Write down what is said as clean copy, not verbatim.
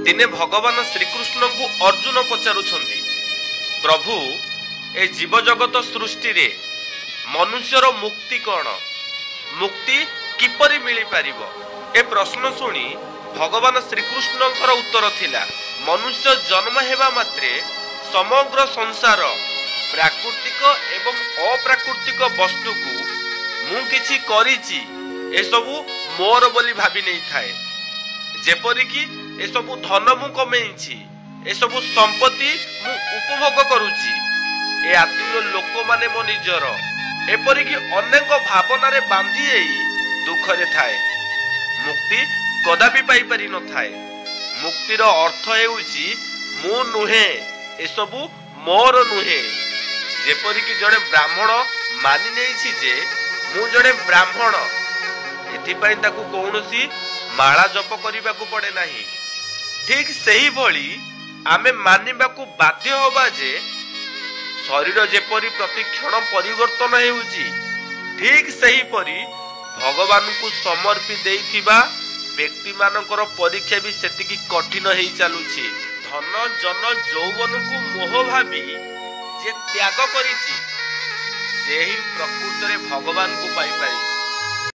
दिने भगवान श्रीकृष्ण को अर्जुन पचारुछंती, प्रभु ए जीव जगत सृष्टि रे मनुष्यर मुक्ति कौन, मुक्ति किपरि मिली पारिबो? ए प्रश्न सुनी भगवान श्रीकृष्णଙ୍କର उत्तर थिला, मनुष्य जन्म हेबा मात्रे समग्र संसार प्राकृतिक एवं अप्राकृतिक वस्तु को मु किछि करिछि ए सबु मोर बोली भाबी नै थाए। जेपरिकी ए सबु धन मु कमेइछि, ए सबु संपत्ति मु उपभोग करूछि, ए आत्मीय लोक माने मो निजर, एपरिकी अनेक भावना रे बांधी दुख रे थाए। मुक्ति कदापि पाई पारि न थाए। मुक्तिर अर्थ हेउछि मु नुहे, ए सबु मोर नुहे। जेपरिकी जड़े ब्राह्मण मानि नेछि जे मु जड़े ब्राह्मण, एथिपाई ताकू कौनसी माला जप करिबा को पड़े नाही। ठीक सही भली आमे मानिबाकू बाध्य होबा जे शरीर जेपरी प्रतिक्षण परिवर्तन हेउछि, ठीक सही परी भगवान को समर्पित देइथिबा व्यक्ति मानकर परीक्षा भी सेतिकी कठिन हेइ चालुछि। धन जन यौवन को मोह भाबी जे त्याग करिछि, सेही प्रकृत रे भगवान को पाई पारि।